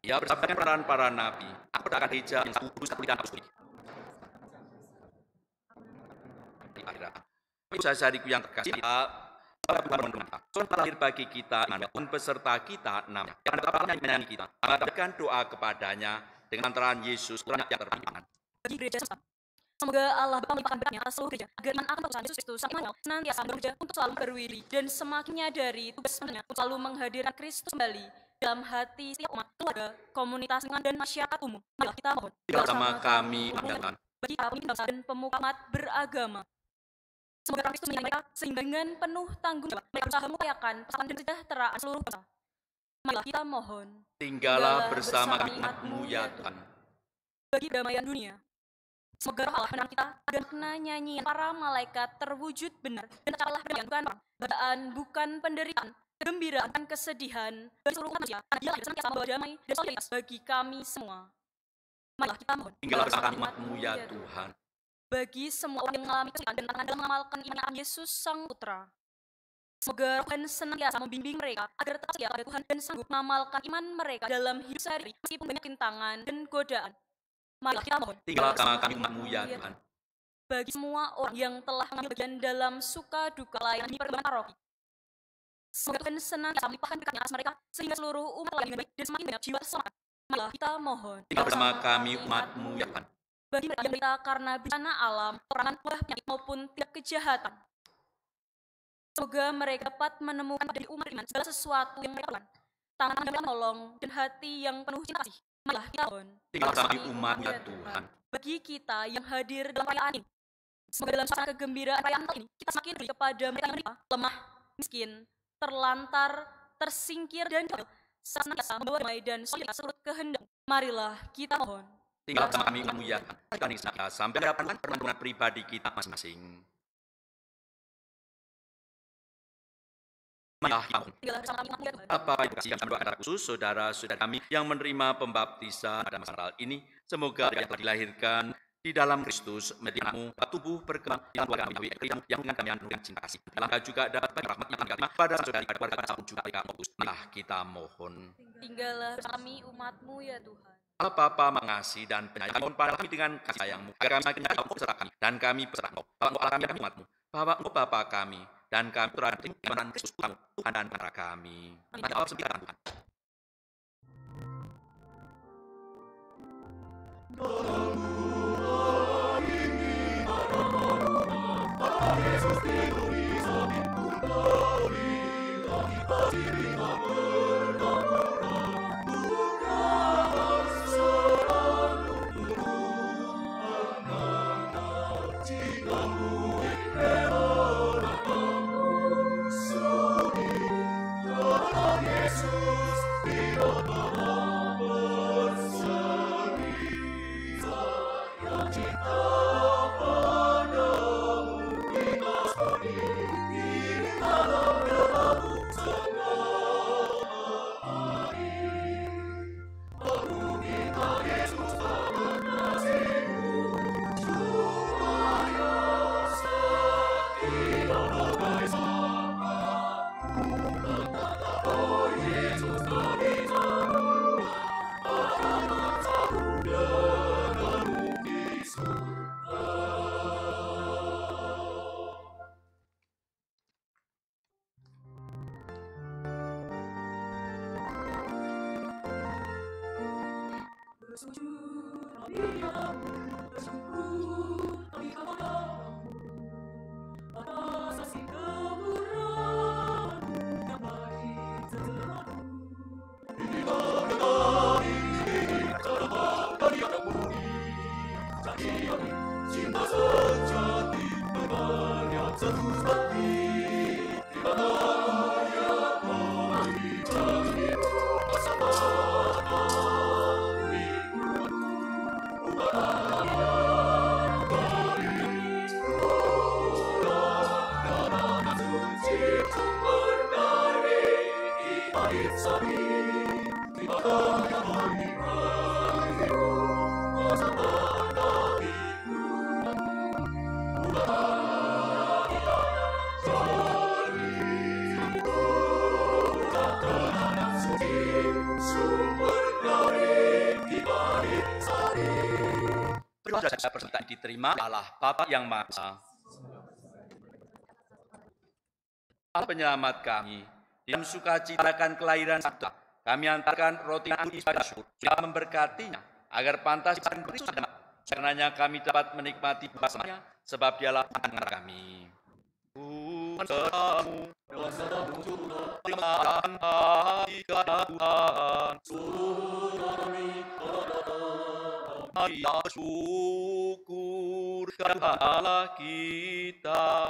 [SPEAKER 2] Ia bersabda peran para nabi. Aku akan gereja yang satu kudus dan kudus. Saya saudariku yang terkasih, Tuhan lahir bagi kita, pun peserta kita namanya. Yang dapat menyanyi kita, berikan doa kepadanya dengan antara Yesus Tuhan yang terpilih.
[SPEAKER 9] Bagi gereja semesta, semoga Allah Bapa melimpahkan berkatnya atas seluruh gereja, agar iman akan Tuhan Yesus Kristus senantiasa bekerja untuk selalu berwiri dan semakin menyadari tugasnya untuk selalu menghadirkan Kristus kembali dalam hati setiap umat, keluarga, komunitas, dan masyarakat umum. Mari kita mohon
[SPEAKER 2] bersama kami
[SPEAKER 9] bagi para pemimpin bangsa dan pemuka umat beragama. Semoga Roh Kristus menyertai mereka sehingga dengan penuh tanggung jawab mereka berusaha mengupayakan persatuan dan kesejahteraan seluruh bangsa. Marilah kita mohon.
[SPEAKER 2] Tinggallah bersama kami umat-Mu ya Tuhan.
[SPEAKER 9] Bagi perdamaian dunia, semoga Roh Allah menerang kita agar makna nyanyian para malaikat terwujud benar dan tercapailah perdamaian bukan perang, keadaan bukan penderitaan, kegembiraan dan kesedihan bagi seluruh umat manusia. Karena Dia yang senantiasa membawa damai dan solidaritas bagi kami semua. Marilah kita mohon.
[SPEAKER 2] Tinggallah bersama kami umat-Mu ya Tuhan.
[SPEAKER 9] Bagi semua orang yang mengalami kesulitan dan tantangan dalam mengamalkan iman Yesus Sang Putra, semoga Roh Tuhan senantiasa membimbing mereka agar tetap setia pada Tuhan dan sanggup mengamalkan iman mereka dalam hidup sehari-hari meskipun banyak rintangan dan godaan. Marilah kita mohon.
[SPEAKER 2] Tinggallah bersama kami umat-Mu ya Tuhan.
[SPEAKER 9] Bagi semua orang yang telah mengambil bagian dalam suka duka layanan di perkembangan paroki, semoga Tuhan senantiasa melimpahkan berkat-Nya atas mereka sehingga seluruh umat lain dengan baik dan semakin banyak jiwa terselamatkan. Marilah kita mohon.
[SPEAKER 2] Tinggallah bersama kami umat-Mu ya Tuhan.
[SPEAKER 9] Bagi mereka yang menderita karena bencana alam, peperangan, wabah penyakit maupun tindak kejahatan, semoga mereka dapat menemukan pada umat iman segala sesuatu yang mereka perlukan, tangan yang menolong dan hati yang penuh cinta kasih. Marilah kita mohon.
[SPEAKER 2] Tinggallah bersama kami umat ya Tuhan.
[SPEAKER 9] Bagi kita yang hadir dalam perayaan ini, semoga dalam suasana kegembiraan perayaan ini kita semakin peduli kepada mereka yang menderita, lemah, miskin, terlantar, tersingkir dan jauh, senantiasa membawa damai dan solidaritas seluruh kehendak. Marilah kita mohon.
[SPEAKER 2] Tinggallah bersama kami umat-Mu ya Tuhan. Kita sampai hadapan permohonan pribadi kita masing-masing. Marilah kita mohon.
[SPEAKER 9] Tinggallah bersama kami umat-Mu ya Tuhan.
[SPEAKER 2] Bapak Ibu kasih yang kami doakan khusus saudara-saudara kami yang menerima pembaptisan pada masa Natal ini, semoga mereka telah dilahirkan di dalam Kristus menjadi anak-Mu, tubuh berkembang di dalam keluarga kami, yang dengan kami anugerahkan cinta kasih. Dalam juga dapat bagi rahmat yang kami terima pada saudara pada keluarga pun juga mereka fokus. Marilah kita mohon.
[SPEAKER 9] Tinggallah bersama kami umat-Mu ya Tuhan.
[SPEAKER 2] Allah Bapa mengasihi dan penyayang, mohon pada kami dengan kasih sayang-Mu, agar kami semakin menjadi beserta kami, dan kami beserta Engkau. Bapa Engkau Allah kami, kami umat-Mu. Bapa Engkau Bapa kami, dan kami terhadap iman Kristus Tuhan dan para kami. Pada Allah sembilan Tuhan. Saudara persembahkan diterima Allah Bapa yang Maha Esa. Allah penyelamat kami, dalam sukacita akan kelahiran Sabda, kami antarkan roti yang pada syukur, yang memberkatinya, agar pantas dan Kristus dan karenanya kami dapat menikmati bersamanya, sebab dialah Tuhan kami. Tuhan sertamu, terima kasih Tuhan, ya syukur Allah kita.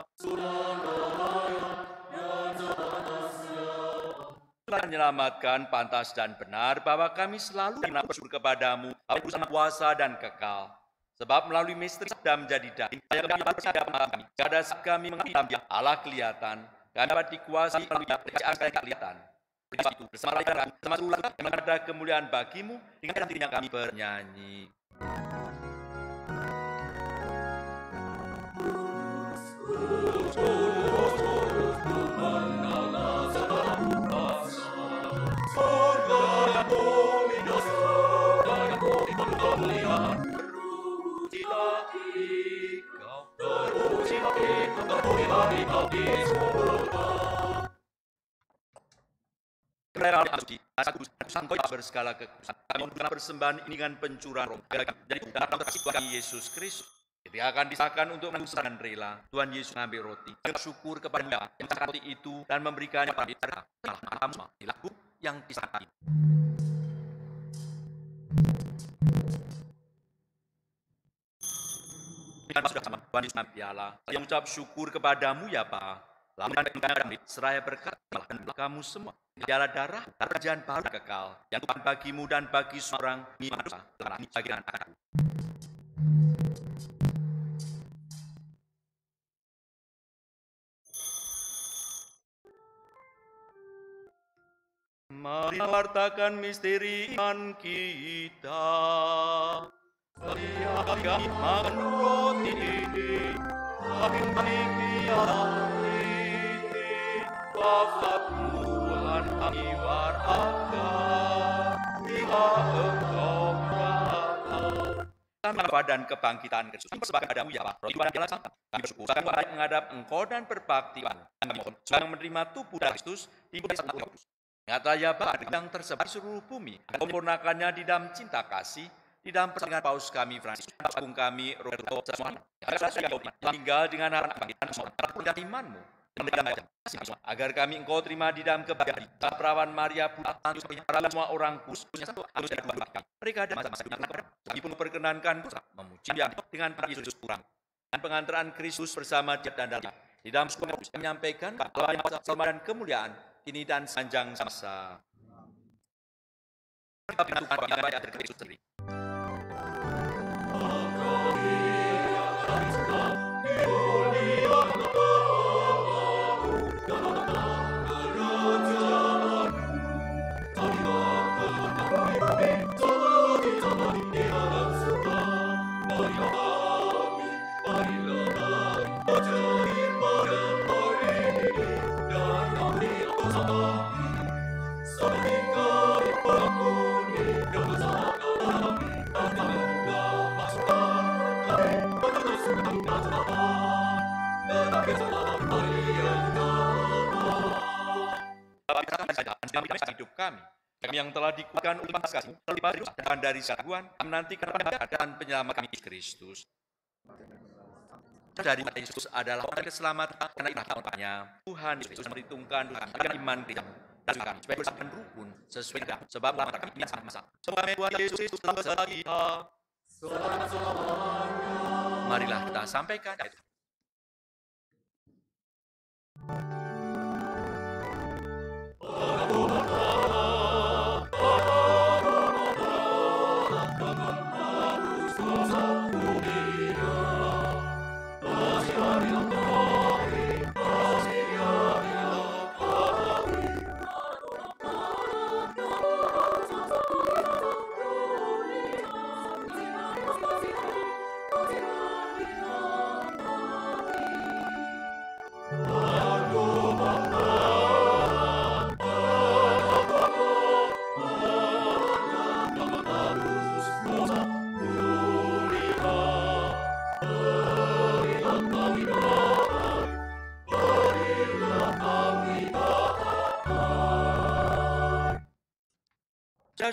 [SPEAKER 2] Menyelamatkan, pantas dan benar bahwa kami selalu bersyukur kepadamu, bersama kuasa dan kekal. Sebab melalui misteri sudah menjadi daging, kami percaya kami. Pada saat kami mengalami Allah kelihatan, kami dapat dikuasai melalui pekerjaan yang kelihatan. Sebab itu bersama kami, bersama seluruh yang ada kemuliaan bagimu, dengan dirinya kami bernyanyi. Engkau berskala kekudusan. Kami memberikan persembahan ini dengan pencurahan roh. Jadi dalam kasih Tuhan Yesus Kristus. Ketika akan disahkan untuk menanggung dengan rela, Tuhan Yesus mengambil roti, bersyukur kepada Dia yang mengesahkan roti itu dan memberikannya kepada kita. Malam semua di lagu yang disahkan. Sudah sama Tuhan Yesus mengambil piala, yang mengucap syukur kepadamu ya Bapa. Lalu dan seraya berkat kamu semua. Piala darah kerajaan baru kekal yang Tuhan bagimu dan bagi seorang manusia telah bagian aku. Mari wartakan misteri iman kita. Setiap kami makan roti ini, makin baik piala ini, wafat Tuhan kami wartakan, bila Engkau datang. Kami dan kebangkitan Kristus, kami persembahkan padamu ya Pak, roti dan piala santan. Kami bersyukur, kami menghadap Engkau dan berbakti padamu. Kami mohon, sedang menerima tubuh dan Kristus, di bumi Sang Kudus. Nyata ya Bapa yang tersebar di seluruh bumi, Engkau menyempurnakannya di dalam cinta kasih, di dalam persaingan Paus kami Francis, agung kami Roberto semua, yang tinggal dengan anak kebangkitan semua, dan imanmu, agar kami Engkau terima di dalam kebahagiaan, perawan Maria, Buatan, semua orang kudus, punya satu harus ada dua kami. Mereka ada masa-masa kami pun perkenankan memuji Dia dengan Yesus kurang, dan pengantaran Kristus bersama Dia dan dalam. Di dalam sekolah menyampaikan bahwa yang salma dan kemuliaan kini dan sepanjang masa. Hidup kami yang telah dikuatkan oleh kasih dan dari keraguan menantikan keadaan penyelamat kami Kristus. Dari Yesus adalah keselamatan karena imannya Tuhan Yesus memperhitungkan dengan iman kita dan kami supaya bersama rukun sesuai dengan sebab lama kami sama-sama. Semoga Tuhan Yesus telah kita. Marilah kita sampaikan ayat.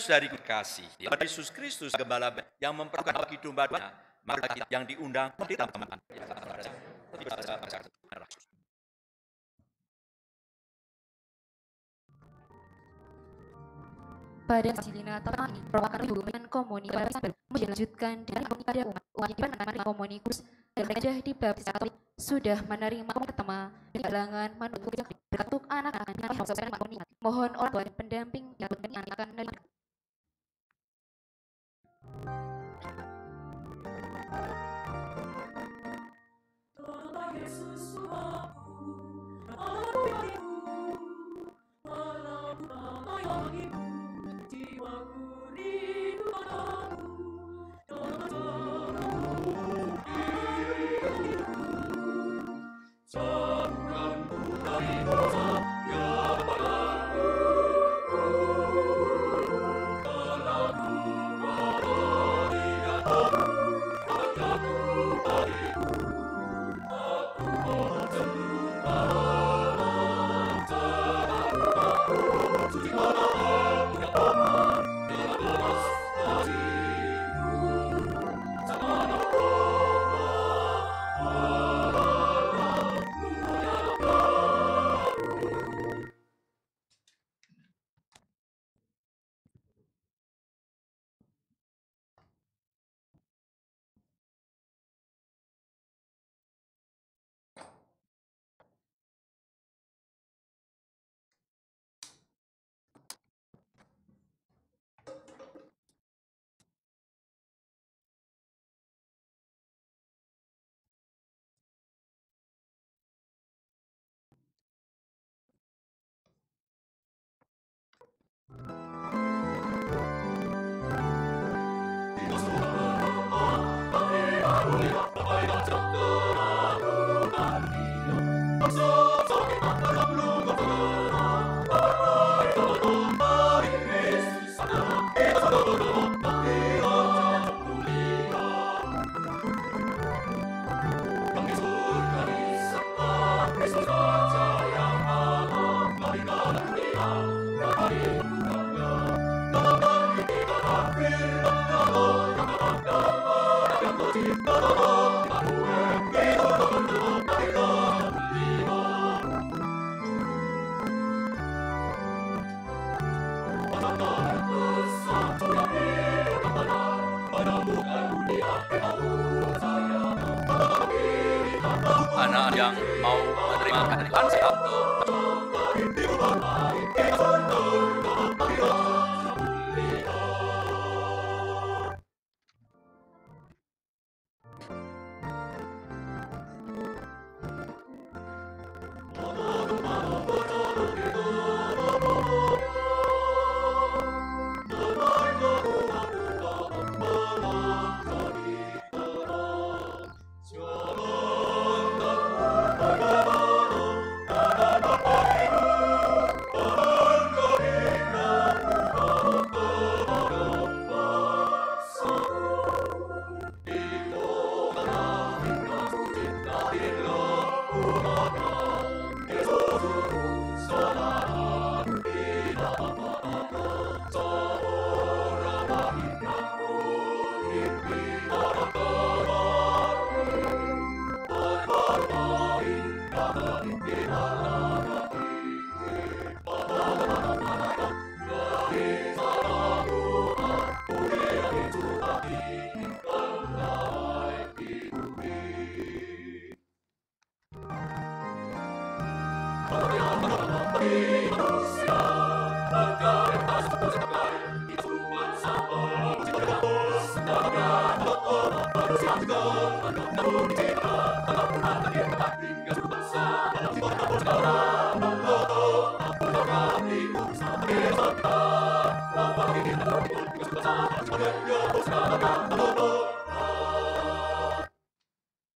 [SPEAKER 2] Dari kasih Yesus Kristus Gembala yang memperlukan bagi domba-domba, maka kita yang diundang kita teman-teman.
[SPEAKER 1] Pada Silina tahun ini, merupakan hubungan komuni kepada Isabel, kemudian dilanjutkan dengan kepada umat yang menerima komunikus dan gajah di bab secara Katolik sudah menerima komuni pertama dari kalangan manut berkatuk anak-anak dengan proses komuni. Mohon orang tua dan pendamping yang akan menerima.
[SPEAKER 2] Anak yang mau menerima kehidupan sehat.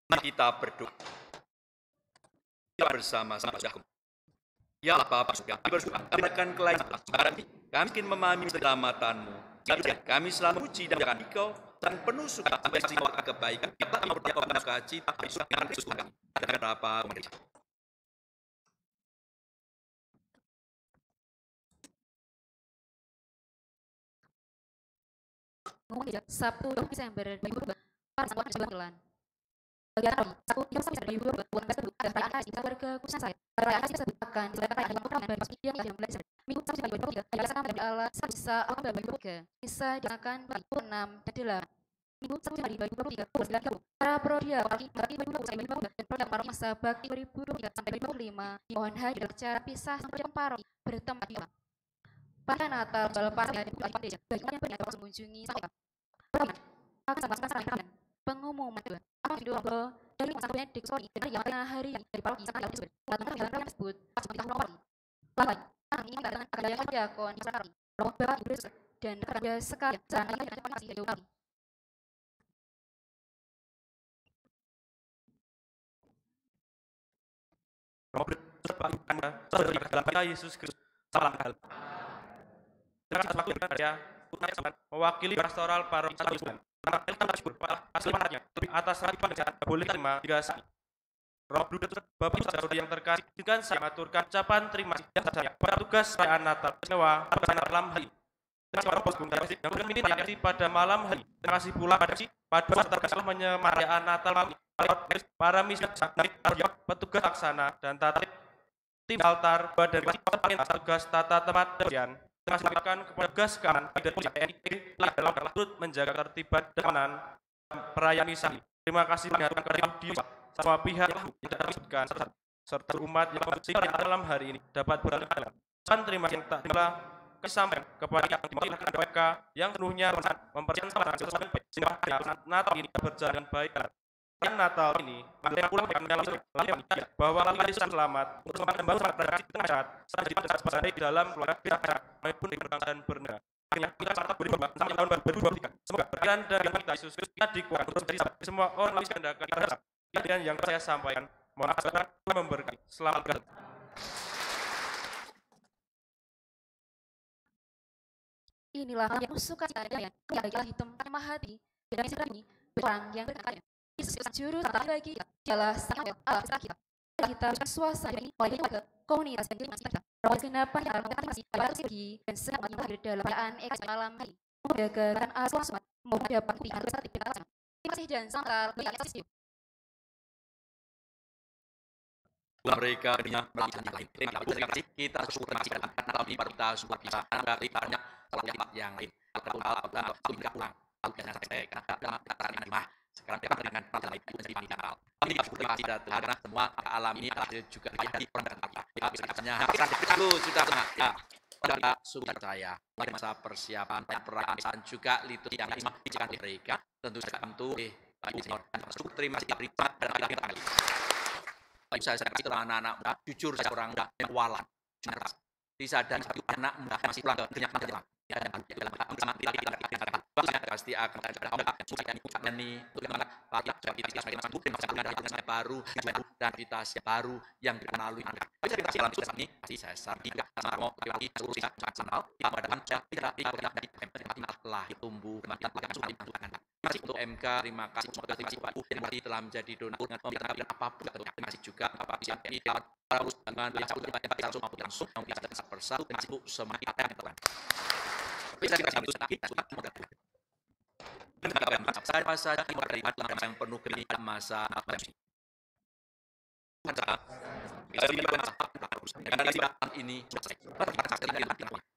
[SPEAKER 2] Mari kita berdoa. Bersama-sama. Ya Bapa surga, kami bersyukur akan kelahiran sekarang ini. Kami ingin memahami keselamatan-Mu. Kami selalu memuji dan memuliakan Engkau dan penuh suka sampai siwa kebaikan. Kami berdoa kepada sukacita Tuhan Kristus kami. Dan berapa pemerintah.
[SPEAKER 1] Sabtu 2 Desember 2022 Persatuan Jalan. Kegiatan Sabtu 3 Desember 2022 adalah perayaan kasih keluarga khusus saya. Perayaan kasih tersebut akan dilaksanakan dalam program yang belajar Minggu 1 Juli 2023, hari biasa kami Allah Sabisa Allah 2023, bisa dilaksanakan bagi 6 dan 8. Minggu 1 Juli 2023, pukul 9 para prodia Bakti 2023 dan program Paroki Masa Bakti 2023 sampai 2025 dimohon hadir secara pisah sampai paroki bertempat di rumah. Pada Natal berlepas dari gereja, bagi yang berniat mengunjungi sampai akan pengumuman kedua. Apa yang dua dari sampai di Soli dari yang hari dari paroki sampai disebut. Tentang jalan tersebut pas tahun nomor. Lalu ini akan ada yang diakon sekarang. Roh Bapak Ibu dan kerja sekalian sana yang masih jauh kali.
[SPEAKER 8] Roh berserta dalam Yesus Kristus. Salam hal. Terima kasih waktu saya mewakili pastoral paroki Salam. Atas harapan dan boleh terima 3 saat. Roh Kudus Bapak Ibu Saudara yang terkasih, dengan saya mengaturkan ucapan terima kasih saya pada tugas perayaan Natal istimewa pada malam hari. Terima kasih Bapak Ibu yang berminta pada malam hari. Terima kasih pula pada terkasih menyemarakan Natal para misi petugas laksana dan tata tim altar dari tugas tata tempat dan terima kasih kepada tugas keamanan dan dalam turut menjaga ketertiban dan keamanan perayaan misa. Terima kasih mengaturkan kepada semua pihak yang disebutkan serta umat yang dalam hari ini dapat berjalan. Terima kasih tak disampaikan kepada yang dimiliki mereka yang penuhnya mempersiapkan sehingga Natal ini berjalan baik. Natal ini bahwa kita selamat untuk membangun masyarakat di tengah saat di dalam keluarga maupun di bangsa dan bernegara. Akhirnya kita selamat berubah sampai tahun 2023. Semoga berjalan dari kita Yesus Kristus kita dikuatkan untuk menjadi semua orang yang dihendaki dan yang saya sampaikan. Mohon maaf memberkati. Selamat datang.
[SPEAKER 1] Inilah yang suka yang adalah hitam tanah hati dan ini orang yang berkata Yesus juru selamat bagi kita dialah sang Allah kita suasana ini oleh ke komunitas dan masih kita roh kenapan yang akan masih bagi dan semua yang hadir dalam perayaan malam hari menjagakan asal semoga dapat pilihan besar di kita. Terima kasih dan santral bagi asisten.
[SPEAKER 2] Mereka dengan melakukan yang lain. Terima kasih kita bersyukur masih dalam Natal ini baru kita sudah bisa ada banyak yang lain. Kalau tidak pulang, kalau kita sampai dalam daftar yang lima. Sekarang kita dengan perjalanan itu menjadi final. Kami bersyukur masih ada karena semua alam ini adalah juga di orang dan kita. Biasanya itu sudah ya. Pada sudah saya pada masa persiapan perayaan juga liturgi yang dijalankan mereka tentu saja tentu bagi senior dan bersyukur terima kasih beri dan kita kembali. Bagi saya kasih kepada anak-anak muda, jujur saya orang muda yang walan, generas. Disadari satu anak muda masih pulang ke kenyataan jalan. Ya dan dalam sama tidak bahkan pasti akan ada orang yang suka nyanyi bagaimana Pak kita sebagai masuk dan ada baru dan aktivitas baru yang kita lalui. Jadi dalam proses ini pasti saya sardi juga sama lagi solusi nasional yang pada tidak dari telah tumbuh semakin banyak. Masih untuk MK terima kasih semoga terima kasih Pak yang masih telah menjadi donatur dengan memberikan apapun terima kasih juga Bapak PCMI para urus dengan yang langsung maupun langsung yang bisa satu persatu terima kasih semakin yang telah bisa kita sambut kita sudah saya masa yang penuh kenikmatan masa pandemi. Ini selesai.
[SPEAKER 10] Terima kasih.